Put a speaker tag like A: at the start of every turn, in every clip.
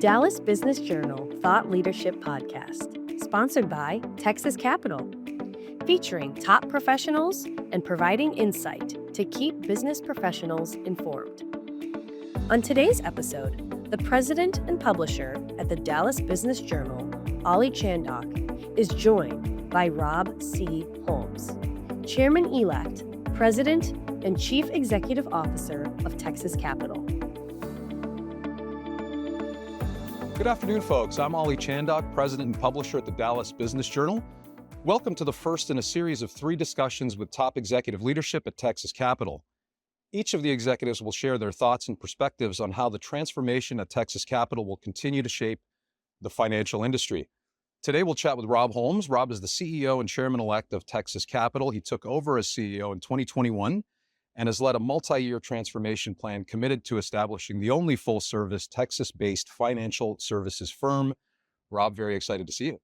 A: Dallas Business Journal Thought Leadership Podcast, sponsored by Texas Capital, featuring top professionals and providing insight to keep business professionals informed. On today's episode, the president and publisher at the Dallas Business Journal, Ollie Chandock, is joined by Rob C. Holmes, Chairman-elect, President, and Chief Executive Officer of Texas Capital.
B: Good afternoon, folks. I'm Ollie Chandock, President and Publisher at the Dallas Business Journal. Welcome to the first in a series of 3 discussions with top executive leadership at Texas Capital. Each of the executives will share their thoughts and perspectives on how the transformation at Texas Capital will continue to shape the financial industry. Today, we'll chat with Rob Holmes. Rob is the CEO and Chairman-elect of Texas Capital. He took over as CEO in 2021 and has led a multi-year transformation plan committed to establishing the only full-service Texas-based financial services firm. Rob, very excited to see you.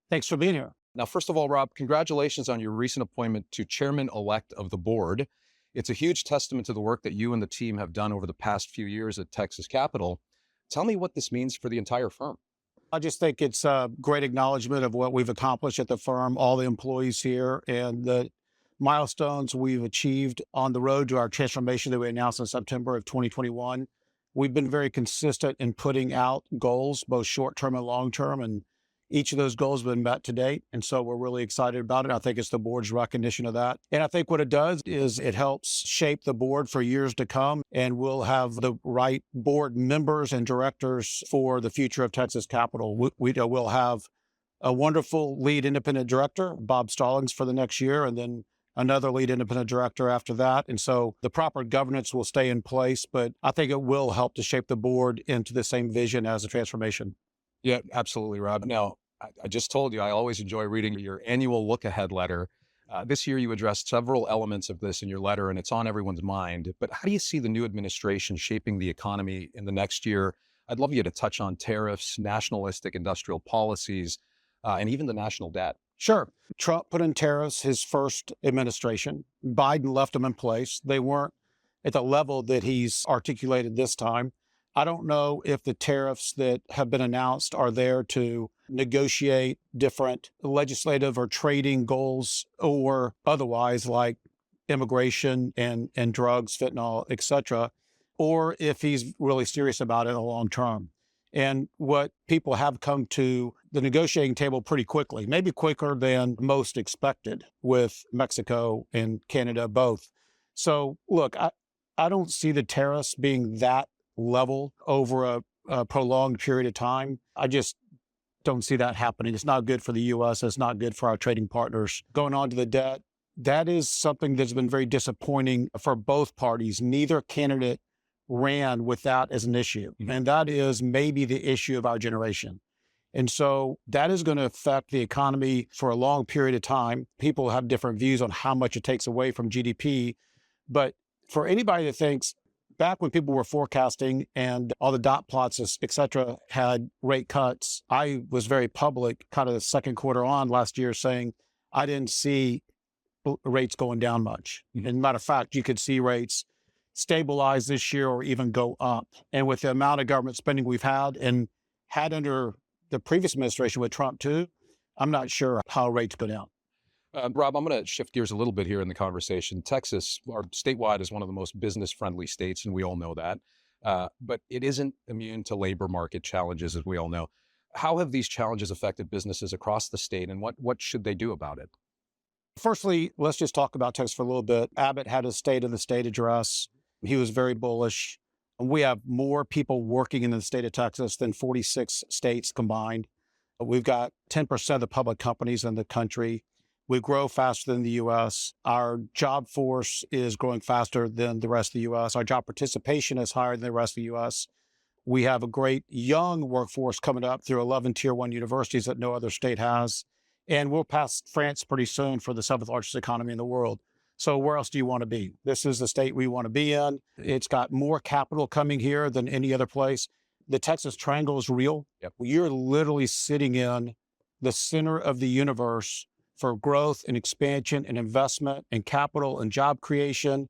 C: Thanks for being here.
B: Now, first of all, Rob, congratulations on your recent appointment to Chairman-elect of the board. It's a huge testament to the work that you and the team have done over the past few years at Texas Capital. Tell me what this means for the entire firm.
C: I just think it's a great acknowledgement of what we've accomplished at the firm, all the employees here, and the milestones we've achieved on the road to our transformation that we announced in September of 2021. We've been very consistent in putting out goals, both short-term and long-term, and each of those goals have been met to date. And so we're really excited about it. I think it's the board's recognition of that. And I think what it does is it helps shape the board for years to come. And we'll have the right board members and directors for the future of Texas Capital. We'll have a wonderful lead independent director, Bob Stallings, for the next year, and then another lead independent director after that. And so the proper governance will stay in place, but I think it will help to shape the board into the same vision as a transformation.
B: Yeah, absolutely, Rob. Now, I just told you, I always enjoy reading your annual look-ahead letter. This year, you addressed several elements of this in your letter, and it's on everyone's mind. But how do you see the new administration shaping the economy in the next year? I'd love you to touch on tariffs, nationalistic industrial policies, and even the national debt.
C: Sure. Trump put in tariffs his first administration. Biden left them in place. They weren't at the level that he's articulated this time. I don't know if the tariffs that have been announced are there to negotiate different legislative or trading goals or otherwise, like immigration and drugs, fentanyl, et cetera, or if he's really serious about it in the long term. And what people have come to the negotiating table pretty quickly, maybe quicker than most expected with Mexico and Canada both. So look, I don't see the tariffs being that level over a prolonged period of time. I just don't see that happening. It's not good for the U.S. It's not good for our trading partners. Going on to the debt, that is something that's been very disappointing for both parties. Neither candidate ran with that as an issue. And that is maybe the issue of our generation. And so that is going to affect the economy for a long period of time. People have different views on how much it takes away from GDP. But for anybody that thinks back when people were forecasting and all the dot plots, et cetera, had rate cuts, I was very public kind of the second quarter on last year saying I didn't see rates going down much. And matter of fact, you could see rates stabilize this year or even go up. And with the amount of government spending we've had and had under the previous administration with Trump too, I'm not sure how rates go down.
B: Rob, I'm going to shift gears a little bit here in the conversation. Texas, our statewide, is one of the most business-friendly states, and we all know that. But it isn't immune to labor market challenges, as we all know. How have these challenges affected businesses across the state, and what should they do about it?
C: Firstly, let's just talk about Texas for a little bit. Abbott had a State of the State address. He was very bullish. We have more people working in the state of Texas than 46 states combined. We've got 10% of the public companies in the country. We grow faster than the U.S. Our job force is growing faster than the rest of the U.S. Our job participation is higher than the rest of the U.S. We have a great young workforce coming up through 11 Tier 1 universities that no other state has. And we'll pass France pretty soon for the 7th largest economy in the world. So where else do you want to be? This is the state we want to be in. It's got more capital coming here than any other place. The Texas Triangle is real.
B: Yep.
C: You're literally sitting in the center of the universe for growth and expansion and investment and capital and job creation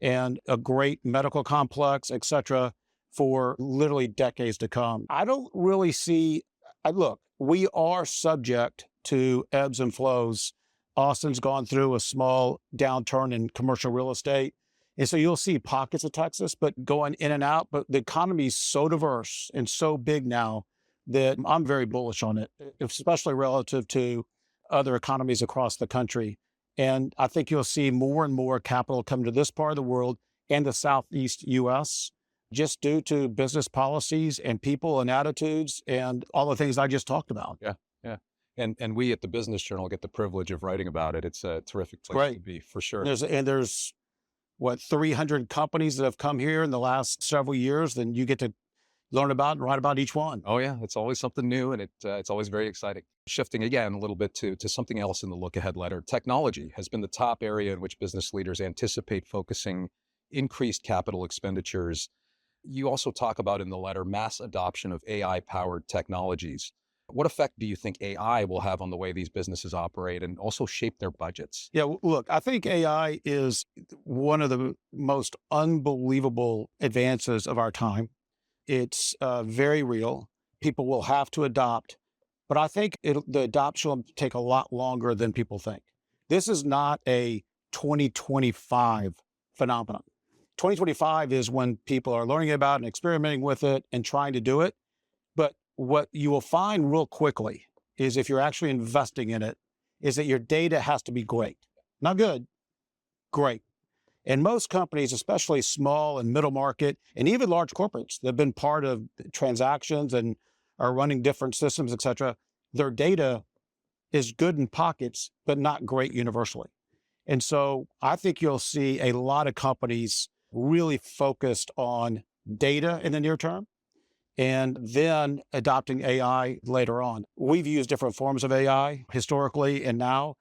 C: and a great medical complex, et cetera. for literally decades to come. I don't really see, look, we are subject to ebbs and flows. Austin's gone through a small downturn in commercial real estate. And so you'll see pockets of Texas, but going in and out. But the economy is so diverse and so big now that I'm very bullish on it, especially relative to other economies across the country. And I think you'll see more and more capital come to this part of the world and the Southeast US just due to business policies and people and attitudes and all the things I just talked about.
B: Yeah, yeah. And we at the Business Journal get the privilege of writing about it. It's a terrific place to be, for sure.
C: There's what, 300 companies that have come here in the last several years, then you get to learn about and write about each one.
B: Oh yeah, it's always something new, and it's always very exciting. Shifting again a little bit to something else in the look ahead letter, technology has been the top area in which business leaders anticipate focusing increased capital expenditures. You also talk about in the letter mass adoption of AI-powered technologies. What effect do you think AI will have on the way these businesses operate and also shape their budgets?
C: Yeah, look, I think AI is one of the most unbelievable advances of our time. It's very real. People will have to adopt, but I think the adoption will take a lot longer than people think. This is not a 2025 phenomenon. 2025 is when people are learning about and experimenting with it and trying to do it. But what you will find real quickly is if you're actually investing in it, is that your data has to be great. Not good, great. And most companies, especially small and middle market, and even large corporates that have been part of transactions and are running different systems, et cetera, their data is good in pockets, but not great universally. And so I think you'll see a lot of companies really focused on data in the near term and then adopting AI later on. We've used different forms of AI historically, and now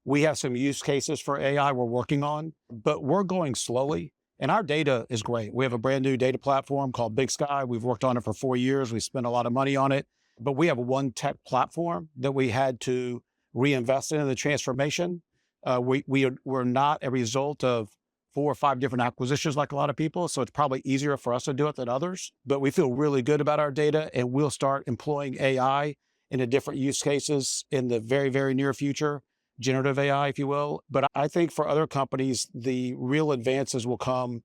C: we have some use cases for AI we're working on, but we're going slowly. And our data is great. We have a brand new data platform called Big Sky. We've worked on it for 4 years. We spent a lot of money on it, but we have one tech platform that we had to reinvest in the transformation. We're not a result of 4 or 5 different acquisitions like a lot of people, so it's probably easier for us to do it than others. But we feel really good about our data, and we'll start employing AI into different use cases in the very, very near future, generative AI, if you will. But I think for other companies, the real advances will come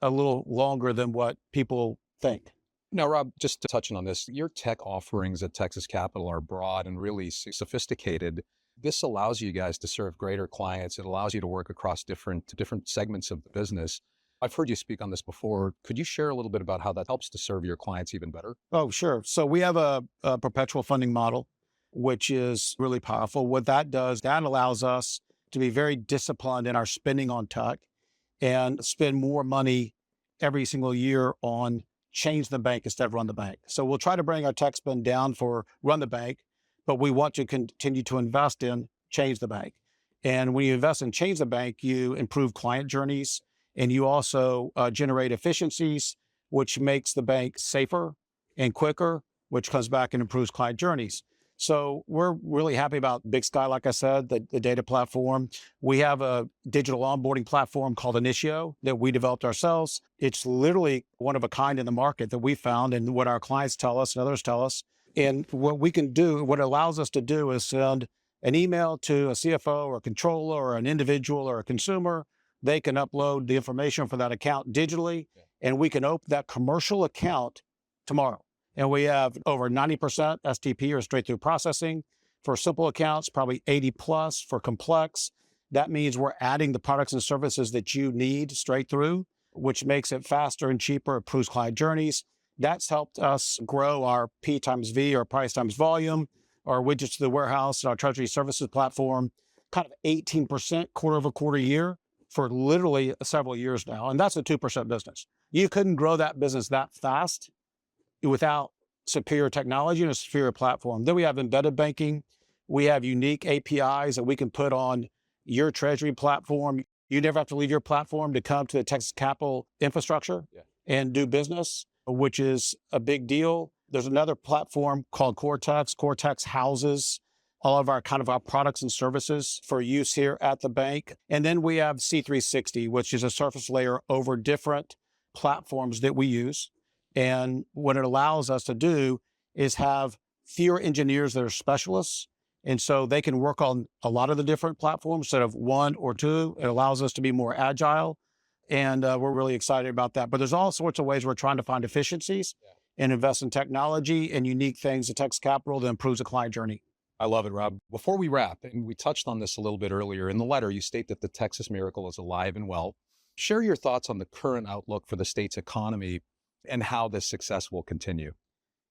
C: a little longer than what people think.
B: Now, Rob, just touching on this, your tech offerings at Texas Capital are broad and really sophisticated. This allows you guys to serve greater clients. It allows you to work across different segments of the business. I've heard you speak on this before. Could you share a little bit about how that helps to serve your clients even better?
C: Oh, sure. So we have a perpetual funding model, which is really powerful. What that does, that allows us to be very disciplined in our spending on tech and spend more money every single year on change the bank instead of run the bank. So we'll try to bring our tech spend down for run the bank, but we want to continue to invest in change the bank. And when you invest in change the bank, you improve client journeys and you also generate efficiencies, which makes the bank safer and quicker, which comes back and improves client journeys. So we're really happy about Big Sky, like I said, the data platform. We have a digital onboarding platform called Initio that we developed ourselves. It's literally one of a kind in the market that we found and what our clients tell us and others tell us. And what we can do, what it allows us to do is send an email to a CFO or a controller or an individual or a consumer. They can upload the information for that account digitally, and we can open that commercial account tomorrow. And we have over 90% STP or straight through processing for simple accounts, probably 80 plus for complex. That means we're adding the products and services that you need straight through, which makes it faster and cheaper, improves client journeys. That's helped us grow our P times V or price times volume, our widgets to the warehouse, and our treasury services platform, kind of 18% quarter over quarter year for literally several years now. And that's a 2% business. You couldn't grow that business that fast without superior technology and a superior platform. Then we have embedded banking. We have unique APIs that we can put on your treasury platform. You never have to leave your platform to come to the Texas Capital infrastructure and do business, which is a big deal. There's another platform called Cortex. Cortex houses all of our our products and services for use here at the bank. And then we have C360, which is a surface layer over different platforms that we use. And what it allows us to do is have fewer engineers that are specialists. And so they can work on a lot of the different platforms instead of one or two. It allows us to be more agile. And we're really excited about that. But there's all sorts of ways we're trying to find efficiencies and invest in technology and unique things at Texas Capital that improves the client journey.
B: I love it, Rob. Before we wrap, and we touched on this a little bit earlier, in the letter, you state that the Texas miracle is alive and well. Share your thoughts on the current outlook for the state's economy and how this success will continue.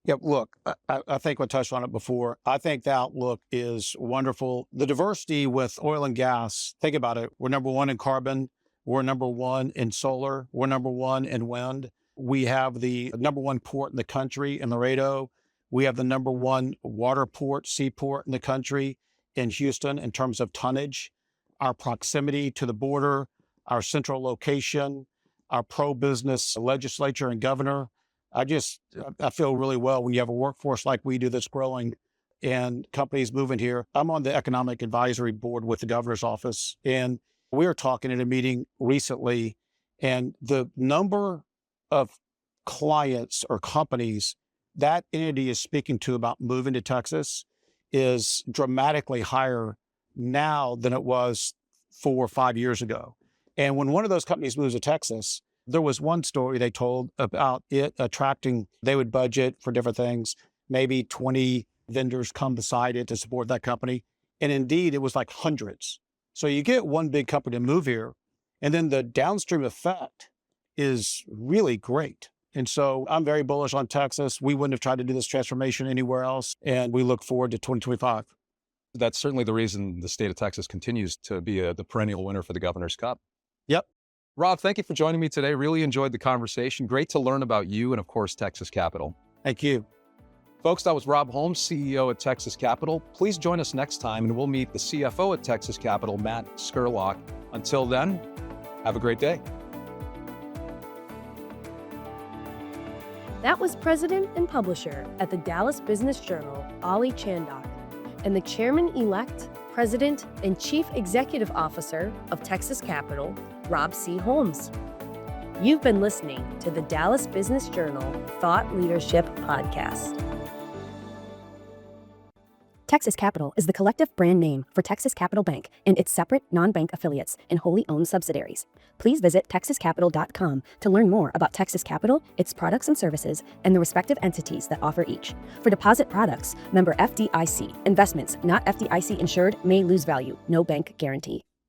C: Yeah, look, I think we touched on it before. I think the outlook is wonderful. The diversity with oil and gas, think about it. We're number one in carbon. We're number one in solar. We're number one in wind. We have the number one port in the country in Laredo. We have the number one water port, seaport in the country in Houston in terms of tonnage. Our proximity to the border, our central location, our pro-business legislature and governor. I feel really well when you have a workforce like we do that's growing and companies moving here. I'm on the economic advisory board with the governor's office, and we were talking at a meeting recently, and the number of clients or companies that entity is speaking to about moving to Texas is dramatically higher now than it was 4 or 5 years ago. And when one of those companies moves to Texas, there was one story they told about it attracting, they would budget for different things, maybe 20 vendors come beside it to support that company. And indeed, it was like hundreds. So you get one big company to move here, and then the downstream effect is really great. And so I'm very bullish on Texas. We wouldn't have tried to do this transformation anywhere else, and we look forward to 2025.
B: That's certainly the reason the state of Texas continues to be the perennial winner for the Governor's Cup.
C: Yep.
B: Rob, thank you for joining me today. Really enjoyed the conversation. Great to learn about you and, of course, Texas Capital.
C: Thank you.
B: Folks, that was Rob Holmes, CEO at Texas Capital. Please join us next time, and we'll meet the CFO at Texas Capital, Matt Skurlock. Until then, have a great day.
A: That was president and publisher at the Dallas Business Journal, Ollie Chandock, and the chairman-elect, president, and chief executive officer of Texas Capital, Rob C. Holmes. You've been listening to the Dallas Business Journal Thought Leadership Podcast. Texas Capital is the collective brand name for Texas Capital Bank and its separate non-bank affiliates and wholly owned subsidiaries. Please visit texascapital.com to learn more about Texas Capital, its products and services, and the respective entities that offer each. For deposit products, member FDIC. Investments not FDIC insured may lose value. No bank guarantee.